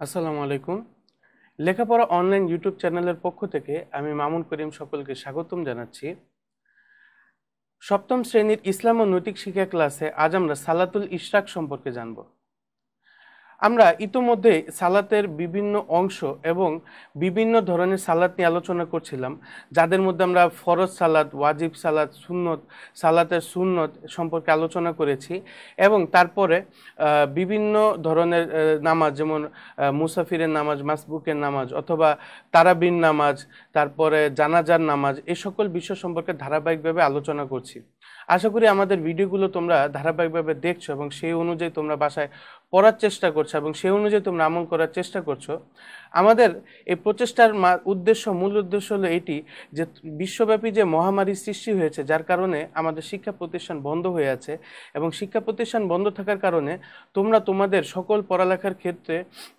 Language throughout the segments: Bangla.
আসসালামু আলাইকুম। লেখাপড়া অনলাইন ইউটিউব চ্যানেলের পক্ষ থেকে আমি মামুন করিম সকলকে স্বাগতম জানাচ্ছি। সপ্তম শ্রেণীর ইসলাম ও নৈতিক শিক্ষা ক্লাসে আজ আমরা সালাতুল ইশরাক সম্পর্কে জানব। আমরা ইতোমধ্যে সালাতের বিভিন্ন অংশ এবং বিভিন্ন ধরনের সালাত নিয়ে আলোচনা করছিলাম, যাদের মধ্যে আমরা ফরজ সালাত, ওয়াজিব সালাত, সুন্নত, সালাতের সুন্নত সম্পর্কে আলোচনা করেছি এবং তারপরে বিভিন্ন ধরনের নামাজ, যেমন মুসাফিরের নামাজ, মাসবুকের নামাজ অথবা তারাবির নামাজ, তারপরে জানাজার নামাজ, এই সকল বিষয় সম্পর্কে ধারাবাহিকভাবে আলোচনা করছি। আশা করি আমাদের ভিডিওগুলো তোমরা ধারাবাহিকভাবে দেখছো এবং সেই অনুযায়ী তোমরা বাসায় পড়ার চেষ্টা করছো এবং সেই অনুযায়ী তোমরা আমল করার চেষ্টা করছো। আমাদের এই প্রচেষ্টার মূল উদ্দেশ্য হলো এটি যে বিশ্বব্যাপী যে মহামারী সৃষ্টি হয়েছে, যার কারণে আমাদের শিক্ষা প্রতিষ্ঠান বন্ধ হয়ে আছে এবং শিক্ষা প্রতিষ্ঠান বন্ধ থাকার কারণে তোমরা তোমাদের সকল পড়ালেখার ক্ষেত্রে,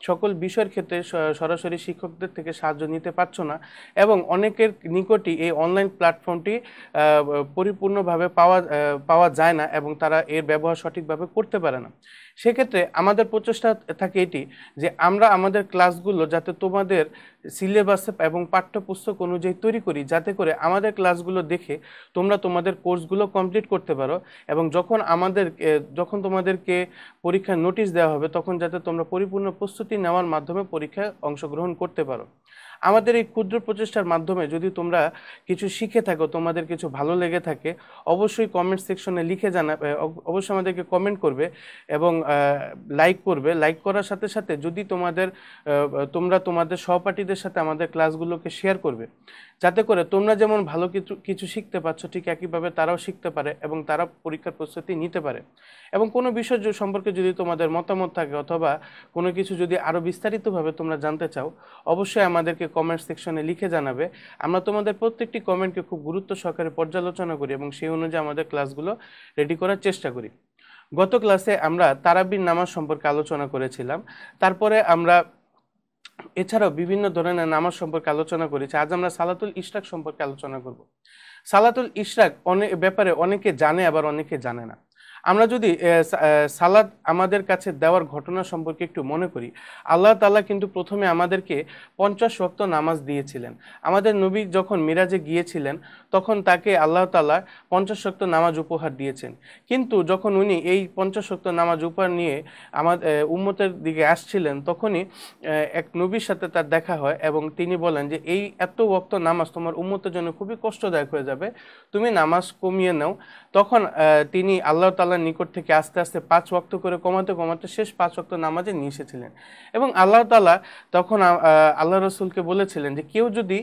সকল বিষয়ের ক্ষেত্রে সরাসরি শিক্ষকদের থেকে সাহায্য নিতে পারছো না এবং অনেকের নিকটই এই অনলাইন প্ল্যাটফর্মটি পরিপূর্ণভাবে পাওয়া যায় না এবং তারা এর ব্যবহার সঠিকভাবে করতে পারে না। সেক্ষেত্রে আমাদের প্রচেষ্টা থাকে এটি যে আমরা আমাদের ক্লাসগুলো যাতে তোমাদের সিলেবাস এবং পাঠ্যপুস্তক অনুযায়ী তৈরি করি, যাতে করে আমাদের ক্লাসগুলো দেখে তোমরা তোমাদের কোর্সগুলো কমপ্লিট করতে পারো এবং যখন তোমাদেরকে পরীক্ষার নোটিশ দেওয়া হবে তখন যাতে তোমরা পরিপূর্ণ প্রস্তুতি নেওয়ার মাধ্যমে পরীক্ষায় অংশগ্রহণ করতে পারো। আমাদের এই ক্ষুদ্র প্রচেষ্টার মাধ্যমে যদি তোমরা কিছু শিখে থাকো, তোমাদের কিছু ভালো লেগে থাকে, অবশ্যই কমেন্ট সেকশনে লিখে জানাবে, অবশ্যই আমাদেরকে কমেন্ট করবে এবং লাইক করবে। লাইক করার সাথে সাথে যদি তোমরা তোমাদের সহপাঠীদের সাথে আমাদের ক্লাসগুলোকে শেয়ার করবে, যাতে করে তোমরা যেমন ভালো কিছু শিখতে পারছো, ঠিক একইভাবে তারাও শিখতে পারে এবং তারা পরীক্ষার প্রস্তুতি নিতে পারে। এবং কোনো বিষয় সম্পর্কে যদি তোমাদের মতামত থাকে অথবা কোনো কিছু যদি আরও বিস্তারিতভাবে তোমরা জানতে চাও, অবশ্যই আমাদেরকে কমেন্ট সেকশনে লিখে জানাবে। আমরা তোমাদের প্রত্যেকটি কমেন্টকে খুব গুরুত্ব সহকারে পর্যালোচনা করি এবং সেই অনুযায়ী আমাদের ক্লাসগুলো রেডি করার চেষ্টা করি। গত ক্লাসে আমরা তারাবির নামাজ সম্পর্কে আলোচনা করেছিলাম। তারপরে আমরা এছাড়াও বিভিন্ন ধরনের নামাজ সম্পর্কে আলোচনা করেছি। আজ আমরা সালাতুল ইশরাক সম্পর্কে আলোচনা করব। সালাতুল ইশরাক ব্যাপারে অনেকে জানে, আবার অনেকে জানে না। আমরা যদি সালাত আমাদের কাছে দেওয়ার ঘটনা সম্পর্কে একটু মনে করি, আল্লাহ তাআলা কিন্তু প্রথমে আমাদেরকে 50 ওয়াক্ত নামাজ দিয়েছিলেন। আমাদের নবী যখন মিরাজে গিয়েছিলেন তখন তাকে আল্লাহ তাআলা 50 ওয়াক্ত নামাজ উপহার দিয়েছেন। কিন্তু যখন উনি এই 50 ওয়াক্ত নামাজ উপহার নিয়ে আমাদের উম্মতের দিকে আসছিলেন, তখনই এক নবীর সাথে তার দেখা হয় এবং তিনি বলেন যে এই এত ওয়াক্ত নামাজ তোমার উম্মতের জন্য খুবই কষ্টদায়ক হয়ে যাবে, তুমি নামাজ কমিয়ে নাও। তখন তিনি আল্লাহ তাআলার নিকট থেকে আস্তে আস্তে 5 ওয়াক্ত করে কমাতে কমাতে শেষ 5 ওয়াক্ত নামাজে নিয়ে এসেছিলেন এবং আল্লাহ তাআলা তখন আল্লাহ রাসূলকে বলেছিলেন যে কেউ যদি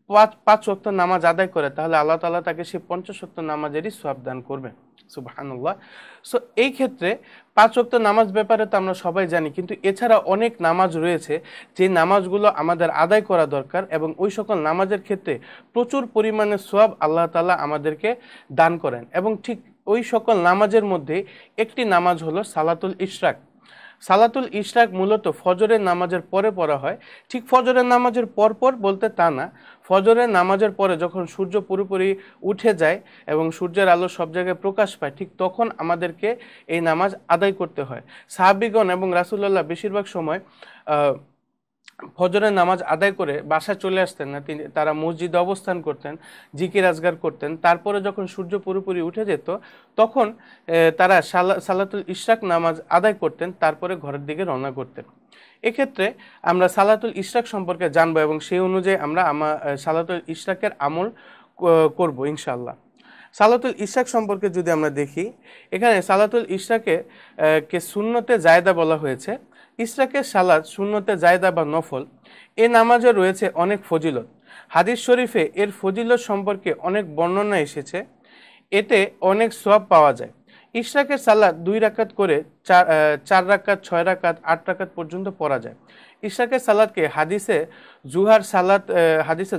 5 ওয়াক্ত নামাজ আদায় করে তাহলে আল্লাহ তাআলা তাকে সেই 50 ওয়াক্ত নামাজেরই সওয়াব দান করবেন। সুবহানাল্লাহ। সো এই ক্ষেত্রে 5 ওয়াক্ত নামাজ ব্যাপারে তো আমরা সবাই জানি, কিন্তু এছাড়া অনেক নামাজ রয়েছে যে নামাজগুলো আমাদের আদায় করা দরকার এবং ওই সকল নামাজের ক্ষেত্রে প্রচুর পরিমাণে সওয়াব আল্লাহ তাআলা আমাদেরকে দান করেন এবং ঠিক ওই সকল নামাজের মধ্যে একটি নামাজ হলো সালাতুল ইশরাক। সালাতুল ইশরাক মূলত ফজরের নামাজের পরে পড়া হয়। ঠিক ফজরের নামাজের পর বলতে তা না, ফজরের নামাজের পরে যখন সূর্য পুরোপুরি উঠে যায় এবং সূর্যের আলো সব জায়গায় প্রকাশ পায়, ঠিক তখন আমাদেরকে এই নামাজ আদায় করতে হয়। সাহাবীগণ এবং রাসূলুল্লাহ বেশিরভাগ সময় ফজরের নামাজ আদায় করে বাসায় চলে আসতেন না, তারা মসজিদে অবস্থান করতেন, জিকির আজগার করতেন। তারপরে যখন সূর্য পুরোপুরি উঠে যেত তখন তারা সালাতুল ইশরাক নামাজ আদায় করতেন, তারপরে ঘরের দিকে রওনা করতেন। এক্ষেত্রে আমরা সালাতুল ইশরাক সম্পর্কে জানবো এবং সেই অনুযায়ী আমরা সালাতুল ইশরাকের আমল করব ইনশাআল্লাহ। সালাতুল ইশরাক সম্পর্কে যদি আমরা দেখি, এখানে সালাতুল ইশরাকে সুন্নতে জায়েদা বলা হয়েছে। ইশরাকের সালাত সুন্নতে জায়েদা বা নফল, এ নামাজে রয়েছে অনেক ফজিলত। হাদিস শরীফে এর ফজিলত সম্পর্কে অনেক বর্ণনা এসেছে, এতে অনেক সওয়াব পাওয়া যায়। ইশরাকের সালাত 2 রাকাত করে 4 রাকাত, 6 রাকাত, 8 রাকাত পর্যন্ত পড়া যায়। ইশরাকের সালাতকে হাদিসে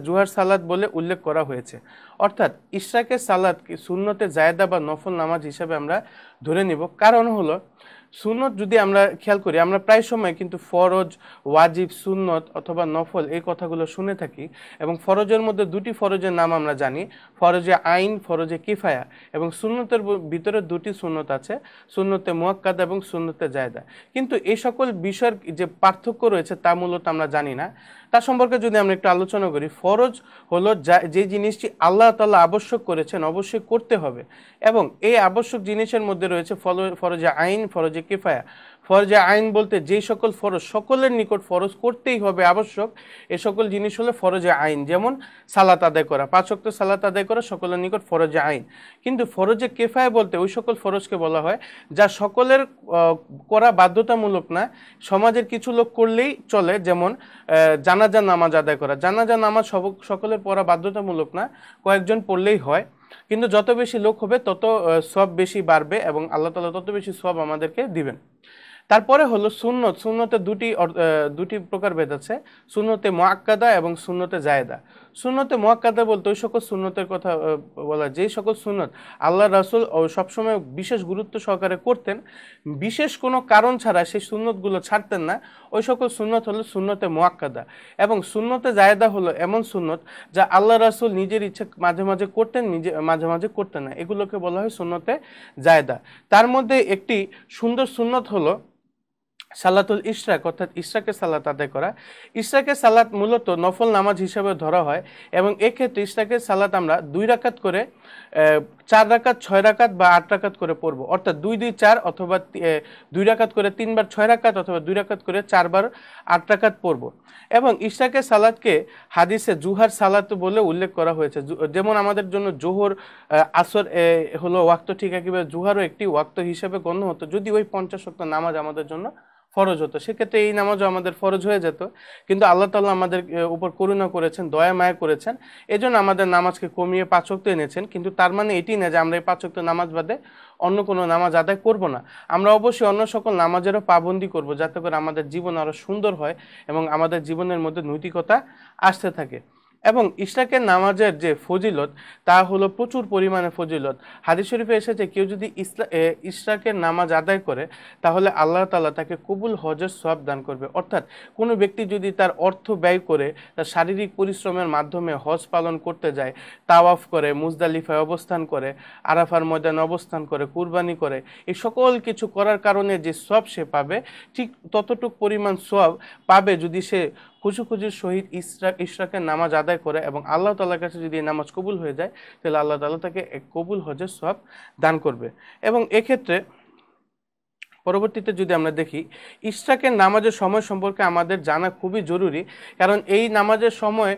জুহার সালাত বলে উল্লেখ করা হয়েছে। অর্থাৎ ইশরাকের সালাত সুন্নতে জায়েদা বা নফল নামাজ হিসাবে আমরা ধরে নিব। কারণ হলো সুন্নত যদি আমরা খেয়াল করি, আমরা প্রায় সময় কিন্তু ফরজ, ওয়াজিব, সুন্নত অথবা নফল এই কথাগুলো শুনে থাকি। এবং ফরজের মধ্যে দুটি ফরজের নাম আমরা জানি, ফরজে আইন, ফরজে কিফায়া। এবং সুন্নতের ভিতরে দুটি সুন্নত আছে, সুন্নতে মুয়াক্কাদা এবং সুন্নতে জায়দা। কিন্তু এই সকল বিষয়ের যে পার্থক্য রয়েছে তা মূলত আমরা জানি না। তা সম্পর্কে যদি আমরা একটু আলোচনা করি, ফরজ হলো যে জিনিসটি আল্লাহ তাআলা আবশ্যক করেছেন, অবশ্যই করতে হবে। এবং এই আবশ্যক জিনিসের মধ্যে রয়েছে ফরজে আইন, ফরজে কিফায়া। ফরজে আইন বলতে যে সকল ফরজ সকলের নিকট ফরজ করতেই হবে, আবশ্যক, এ সকল জিনিস হলো ফরজে আইন। যেমন সালাত আদায় করা, 5 ওয়াক্ত সালাত আদায় করা সকলের নিকট ফরজে আইন। কিন্তু ফরজে কিফায়া বলতে ওই সকল ফরজকে বলা হয় যা সকলের করা বাধ্যতামূলক না, সমাজের কিছু লোক করলেই চলে। যেমন জানাজা নামাজ আদায় করা, জানাজা নামাজ সকলের পড়া বাধ্যতামূলক না, কয়েকজন পড়লেই হয়। কিন্তু যত বেশি লোক হবে তত সওয়াব বেশি বাড়বে এবং আল্লাহ তাআলা তত বেশি সওয়াব আমাদেরকে দিবেন। তারপরে হলো সুন্নত। সুন্নতে দুটি প্রকারভেদ আছে, সুন্নতে মুআক্কাদা এবং সুন্নতে জায়েদা। সুন্নতে মুআক্কাদা বলতে ওই সকল সুন্নতের কথা বলা, যেই সকল সুন্নত আল্লাহ রাসূল সবসময় বিশেষ গুরুত্ব সহকারে করতেন, বিশেষ কোনো কারণ ছাড়া সেই সুন্নতগুলো ছাড়তেন না, ওই সকল সুন্নত হলো সুন্নতে মুআক্কাদা। এবং সুন্নতে জায়েদা হলো এমন সুন্নত যা আল্লাহ রাসূল নিজের ইচ্ছে মাঝে মাঝে করতেন, মাঝে মাঝে করতেন না, এগুলোকে বলা হয় সুন্নতে জায়েদা। তার মধ্যে একটি সুন্দর সুন্নত হলো সালাতুল ইশরাক, অর্থাৎ ইশরাকের সালাত আদায় করা। ইশরাকের সালাত মূলত নফল নামাজ হিসেবে ধরা হয় এবং এক্ষেত্রে ইশরাকের সালাত আমরা 2 রাকাত করে, 4 রাকাত, 6 রাকাত বা 8 রাকাত করে পড়ব। অর্থাৎ 2 2 4 অথবা 2 রাকাত করে 3 বার 6 রাকাত অথবা 2 রাকাত করে 4 বার 8 রাকাত পড়ব। এবং ইশরাকের সালাতকে হাদিসে জুহার সালাত বলে উল্লেখ করা হয়েছে। যেমন আমাদের জন্য জোহর, আসর হলো ওয়াক্ত, ঠিক একইভাবে জুহারও একটি ওয়াক্ত হিসেবে গণ্য হতো যদি ওই 50 ওয়াক্ত নামাজ আমাদের জন্য ফরজ হতো। সেক্ষেত্রে এই নামাজও আমাদের ফরজ হয়ে যেত। কিন্তু আল্লাহ তাআলা আমাদের উপর করুণা করেছেন, দয়া মায়া করেছেন, এজন্য আমাদের নামাজকে কমিয়ে 5 ওয়াক্ত এনেছেন। কিন্তু তার মানে এটি না যে আমরা এই 5 ওয়াক্ত নামাজ বাদে অন্য কোনো নামাজ আদায় করব না। আমরা অবশ্যই অন্য সকল নামাজেরও পাবন্দি করব, যাতে করে আমাদের জীবন আরো সুন্দর হয় এবং আমাদের জীবনের মধ্যে নৈতিকতা আসতে থাকে। এবং ইশরাকের নামাজের যে ফজিলত তা হলো প্রচুর পরিমাণে ফজিলত। হাদিস শরীফে এসেছে কেউ যদি ইশরাকের নামাজ আদায় করে তাহলে আল্লাহ তাআলা তাকে কবুল হজের সওয়াব দান করবে। অর্থাৎ কোনো ব্যক্তি যদি তার অর্থ ব্যয় করে তার শারীরিক পরিশ্রমের মাধ্যমে হজ পালন করতে যায়, তাওয়াফ করে, মুজদালিফায় অবস্থান করে, আরাফার ময়দানে অবস্থান করে, কুরবানি করে, এই সকল কিছু করার কারণে যে সওয়াব সে পাবে, ঠিক ততটুক পরিমাণ সওয়াব পাবে যদি সে খুশুখুজির সহিত ইশরাকের নামাজ আদায় করে। এবং আল্লাহ তাআলার কাছে যদি এই নামাজ কবুল হয়ে যায় তাহলে আল্লাহ তাআলা তাকে এক কবুল হজের সওয়াব দান করবে। এবং এক্ষেত্রে পরবর্তীতে যদি আমরা দেখি, ইশরাকের নামাজের সময় সম্পর্কে আমাদের জানা খুবই জরুরি। কারণ এই নামাজের সময়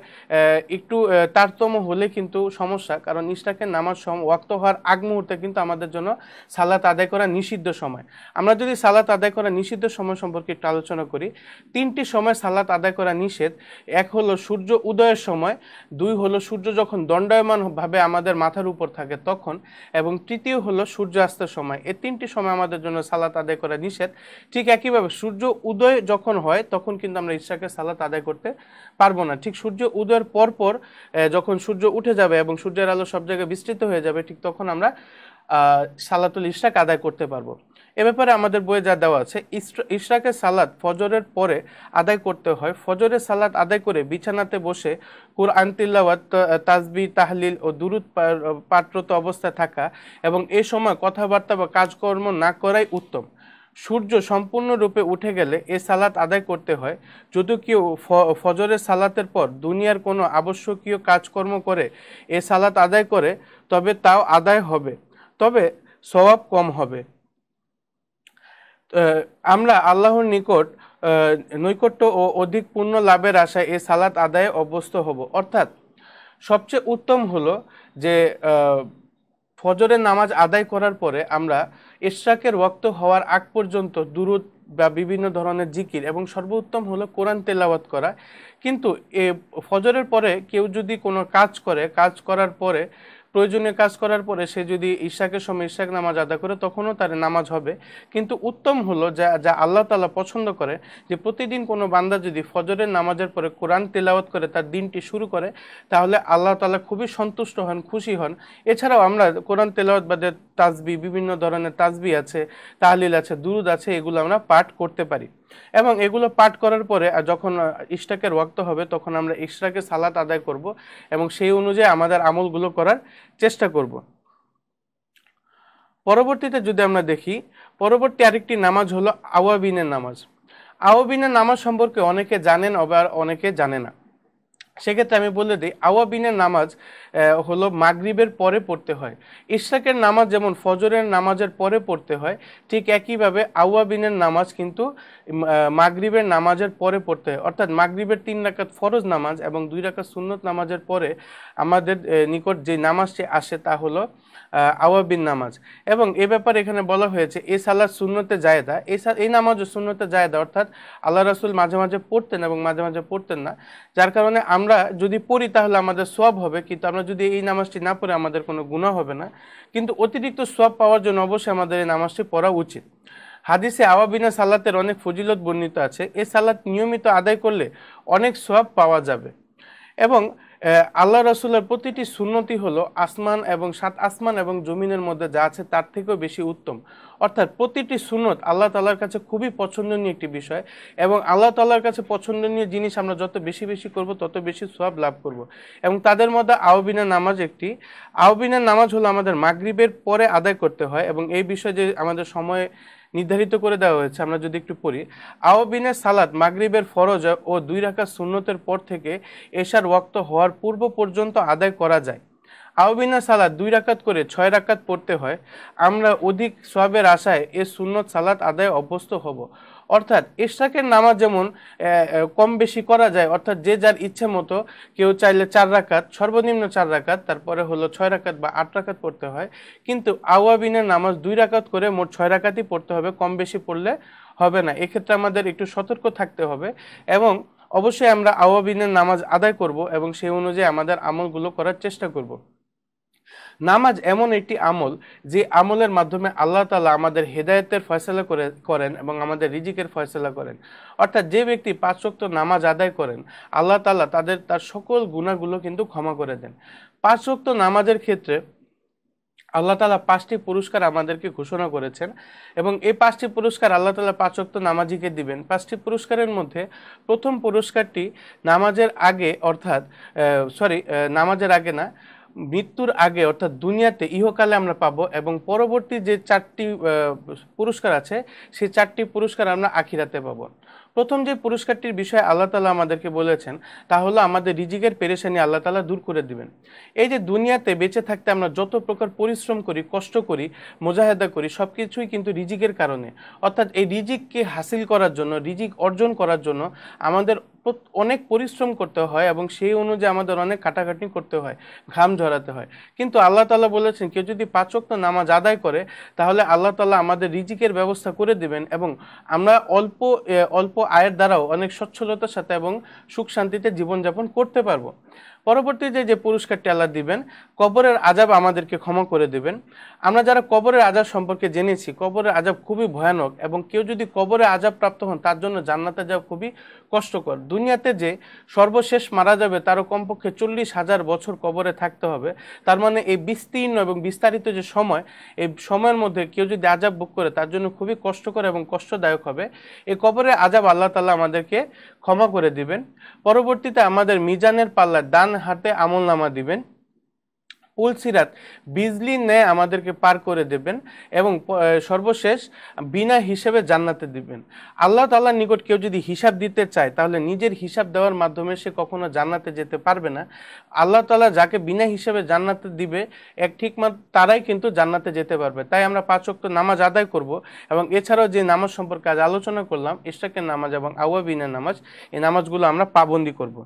একটু তারতম্য হলে কিন্তু সমস্যা। কারণ ইশরাকের নামাজ ওয়াক্ত হওয়ার আগ মুহূর্তে কিন্তু আমাদের জন্য সালাত আদায় করা নিষিদ্ধ সময়। আমরা যদি সালাত আদায় করা নিষিদ্ধ সময় সম্পর্কে একটু আলোচনা করি, 3টি সময় সালাত আদায় করা নিষেধ। এক হলো সূর্য উদয়ের সময়, 2 হলো সূর্য যখন দণ্ডায়মানভাবে আমাদের মাথার উপর থাকে তখন, এবং তৃতীয় হলো সূর্যাস্তের সময়। এই 3টি সময় আমাদের জন্য সালাত আদায় করা নিষেধ। ঠিক একইভাবে সূর্য উদয় যখন হয় তখন কিন্তু আমরা ইশরাকের সালাত আদায় করতে পারবো না। ঠিক সূর্য উদয়ের পরপর যখন সূর্য উঠে যাবে এবং সূর্যের আলো সব জায়গায় বিস্তৃত হয়ে যাবে, ঠিক তখন আমরা সালাতুল ইশরাক আদায় করতে পারবো। এ ব্যাপারে আমাদের বইয়ে যা দেওয়া আছে, ইশরাকের সালাত ফজরের পরে আদায় করতে হয়। ফজরের সালাত আদায় করে বিছানাতে বসে কুরআন তিলাওয়াত, তাসবিহ, তাহলিল ও দুরূদ পাঠরত অবস্থায় থাকা এবং এ সময় কথাবার্তা বা কাজকর্ম না করাই উত্তম। সূর্য সম্পূর্ণরূপে উঠে গেলে এ সালাত আদায় করতে হয়। যদি কেউ ফজরের সালাতের পর দুনিয়ার কোনো আবশ্যকীয় কাজকর্ম করে এ সালাত আদায় করে তবে তাও আদায় হবে, তবে সওয়াব কম হবে। আমরা আল্লাহর নিকট নৈকট্য ও অধিক পুণ্য লাভের আশায় এ সালাত আদায়ে অভ্যস্ত হব। অর্থাৎ সবচেয়ে উত্তম হলো যে ফজরের নামাজ আদায় করার পরে আমরা ইশরাকের ওয়াক্ত হওয়ার আগ পর্যন্ত দুরূদ বা বিভিন্ন ধরনের জিকির, এবং সর্বোত্তম হলো কোরআন তেলাওয়াত করা। কিন্তু ফজরের পরে কেউ যদি কোনো কাজ করে, কাজ করার পরে প্রয়োজনীয় কাজ করার পরে সে যদি ইশরাকের সময় ইশরাক নামাজ আদা করে তখনও তার নামাজ হবে। কিন্তু উত্তম হলো যা আল্লাহ তাআলা পছন্দ করে, যে প্রতিদিন কোনো বান্দা যদি ফজরের নামাজের পরে কোরআন তেলাওয়াত করে তার দিনটি শুরু করে তাহলে আল্লাহ তাআলা খুবই সন্তুষ্ট হন, খুশি হন। এছাড়াও আমরা কোরআন তেলাওয়াত বাদে তাসবিহ, বিভিন্ন ধরনের তাসবিহ আছে, তাহলিল আছে, দুরুদ আছে, এগুলো আমরা পাঠ করতে পারি। এবং এগুলো পাঠ করার পরে যখন ইশরাকের ওয়াক্ত হবে তখন আমরা ইশরাকের সালাত আদায় করব এবং সেই অনুযায়ী আমাদের আমলগুলো করার চেষ্টা করব। পরবর্তীতে যদি আমরা দেখি, পরবর্তী আরেকটি নামাজ হলো আওয়াবিনের নামাজ। আওয়াবিনের নামাজ সম্পর্কে অনেকে জানেন আবার অনেকে জানে না। সেক্ষেত্রে আমি বলে দিই, আওয়াবিনের নামাজ হলো মাগরিবের পরে পড়তে হয়। ইশরাকের নামাজ যেমন ফজরের নামাজের পরে পড়তে হয়, ঠিক একইভাবে আওয়াবিনের নামাজ কিন্তু মাগরিবের নামাজের পরে পড়তে হয়। অর্থাৎ মাগরিবের 3 রাকাত ফরজ নামাজ এবং 2 রাকাত সুন্নত নামাজের পরে আমাদের নিকট যে নামাজটি আসে তা হলো আওয়াবিন নামাজ। এবং এ ব্যাপারে এখানে বলা হয়েছে এই সালাত সুন্নতে জায়েদা, এই নামাজও সুন্নতে জায়েদা, অর্থাৎ আল্লাহ রাসূল মাঝে মাঝে পড়তেন এবং মাঝে মাঝে পড়তেন না, যার কারণে আমরা যদি পড়ি তাহলে আমাদের সওয়াব হবে, কিন্তু আমরা যদি এই নামাজটি না পড়ি আমাদের কোনো গুনাহ হবে না। কিন্তু অতিরিক্ত সওয়াব পাওয়ার জন্য অবশ্যই আমাদের এই নামাজটি পড়া উচিত। হাদিসে আওয়াবিনা সালাতের অনেক ফজিলত বর্ণিত আছে। এই সালাত নিয়মিত আদায় করলে অনেক সওয়াব পাওয়া যাবে। এবং আল্লাহ রাসূলের প্রতিটি সুন্নতি হলো আসমান এবং 7 আসমান এবং জমিনের মধ্যে যা আছে তার থেকেও বেশি উত্তম। অর্থাৎ প্রতিটি সুন্নত আল্লাহ তাআলার কাছে খুবই পছন্দনীয় একটি বিষয়, এবং আল্লাহ তাআলার কাছে পছন্দনীয় জিনিস আমরা যত বেশি বেশি করব তত বেশি সওয়াব লাভ করব। এবং তাদের মধ্যে আওয়াবিনের নামাজ একটি। আওয়াবিনের নামাজ হলো আমাদের মাগরিবের পরে আদায় করতে হয়, এবং এই বিষয়ে যে আমাদের সময় নির্ধারিত করে দেওয়া হয়েছে আমরা যদি একটু পড়ি। আওয়াবিনের সালাত মাগরিবের ফরজ ও 2 রাকাত সুন্নতের পর থেকে এশার ওয়াক্ত হওয়ার পূর্ব পর্যন্ত আদায় করা যায়। আওয়াবিনের সালাত 2 রাকাত করে 6 রাকাত পড়তে হয়। আমরা অধিক সওয়াবের আশায় এ সুন্নত সালাত আদায় অভ্যস্ত হব। অর্থাৎ ইশরাকের নামাজ যেমন কম বেশি করা যায়, অর্থাৎ যে যার ইচ্ছে মতো, কেউ চাইলে 4 রাকাত, সর্বনিম্ন 4 রাকাত, তারপরে হলো 6 রাকাত বা 8 রাকাত পড়তে হয়। কিন্তু আওয়াবিনের নামাজ 2 রাকাত করে মোট 6 রাকাতই পড়তে হবে, কম বেশি পড়লে হবে না। এক্ষেত্রে আমাদের একটু সতর্ক থাকতে হবে, এবং অবশ্যই আমরা আওয়াবিনের নামাজ আদায় করব এবং সেই অনুযায়ী আমাদের আমলগুলো করার চেষ্টা করব। নামাজ এমন একটি আমল যে আমলের মাধ্যমে আল্লাহ তাআলা আমাদের হেদায়েতের ফয়সালা করেন এবং আমাদের রিজিকের ফয়সালা করেন। অর্থাৎ যে ব্যক্তি 5 ওয়াক্ত নামাজ আদায় করেন আল্লাহ তাআলা তার সকল গুনাহগুলো কিন্তু ক্ষমা করে দেন। 5 ওয়াক্ত নামাজের ক্ষেত্রে আল্লাহ তাআলা 5টি পুরস্কার আমাদেরকে ঘোষণা করেছেন, এবং এই 5টি পুরস্কার আল্লাহ তাআলা 5 ওয়াক্ত নামাজিকে দিবেন। 5টি পুরস্কারের মধ্যে প্রথম পুরস্কারটি নামাজের আগে, অর্থাৎ নামাজের আগে না, মৃত্যুর আগে অর্থাৎ দুনিয়াতে ইহকালে আমরা পাবো, এবং পরবর্তী যে 4টি পুরস্কার আছে সেই 4টি পুরস্কার আমরা আখিরাতে পাবো। প্রথম যে পুরস্কারটির বিষয়ে আল্লাহ তাআলা আমাদেরকে বলেছেন তা হলো আমাদের রিজিকের পেরেশানি আল্লাহ তাআলা দূর করে দিবেন। এই যে দুনিয়াতে বেঁচে থাকতে আমরা যত প্রকার পরিশ্রম করি, কষ্ট করি, মুজাহিদা করি, সব কিছুই কিন্তু রিজিকের কারণে। অর্থাৎ এই রিজিককে হাসিল করার জন্য, রিজিক অর্জন করার জন্য আমাদের অনেক পরিশ্রম করতে হয়, এবং সেই অনুযায়ী আমাদের অনেক খাটাখাটনি করতে হয়, ঘাম ঝরাতে হয়। কিন্তু আল্লাহ তাআলা বলেছেন কেউ যদি 5 ওয়াক্ত নামাজ আদায় করে তাহলে আল্লাহ তাআলা আমাদের রিজিকের ব্যবস্থা করে দিবেন, এবং আমরা অল্প আয়ের দ্বারাও অনেক সচ্ছলতার সাথে এবং সুখ শান্তিতে জীবনযাপন করতে পারবো। পরবর্তীতে যে পুরস্কারটি আল্লাহ দিবেন, কবরের আযাব আমাদেরকে ক্ষমা করে দিবেন। আমরা যারা কবরের আযাব সম্পর্কে জেনেছি, কবরের আযাব খুবই ভয়ানক, এবং কেউ যদি কবরে আযাব প্রাপ্ত হন তার জন্য জান্নাতে যাওয়া খুবই কষ্টকর। দুনিয়াতে যে সর্বশেষ মারা যাবে তারও কমপক্ষে 40,000 বছর কবরে থাকতে হবে। তার মানে এই বিস্তীর্ণ এবং বিস্তারিত যে সময়, এই সময়ের মধ্যে কেউ যদি আযাব ভোগ করে তার জন্য খুবই কষ্টকর এবং কষ্টদায়ক হবে। এই কবরের আযাব আল্লাহ তাআলা আমাদেরকে ক্ষমা করে দিবেন। পরবর্তীতে আমাদের মিজানের পাল্লায় ডান হাতে আমলনামা দিবেন। পুলসিরাত বিজলি ন্যায় আমাদেরকে পার করে দেবেন, এবং সর্বশেষ বিনা হিসেবে জান্নাতে দিবেন। আল্লাহ তাআলার নিকট কেউ যদি হিসাব দিতে চায় তাহলে নিজের হিসাব দেওয়ার মাধ্যমে সে কখনো জান্নাতে যেতে পারবে না। আল্লাহ তাআলা যাকে বিনা হিসেবে জান্নাতে দিবে ঠিকমতো তারাই কিন্তু জান্নাতে যেতে পারবে। তাই আমরা 5 ওয়াক্ত নামাজ আদায় করব, এবং এছাড়াও যে নামাজ সম্পর্কে আজ আলোচনা করলাম, ইশরাকের নামাজ এবং আওয়াবিনের নামাজ, এই নামাজগুলো আমরা পাবন্দি করব।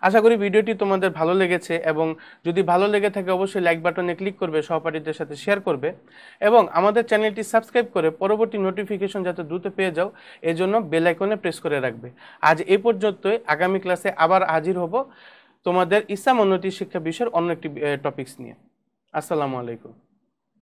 আশা করি ভিডিওটি তোমাদের ভালো লেগেছে, এবং যদি ভালো লেগে থাকে অবশ্যই লাইক বাটনে ক্লিক করবে, সহপাঠীদের সাথে শেয়ার করবে, এবং আমাদের চ্যানেলটি সাবস্ক্রাইব করে পরবর্তী নোটিফিকেশন যাতে দ্রুত পেয়ে যাও এজন্য বেল আইকনে প্রেস করে রাখবে। আজ এই পর্যন্তই। আগামী ক্লাসে আবার হাজির হব তোমাদের ইসলাম উন্নতি শিক্ষা বিষয়ের অন্য একটি টপিকস নিয়ে। আসসালামু আলাইকুম।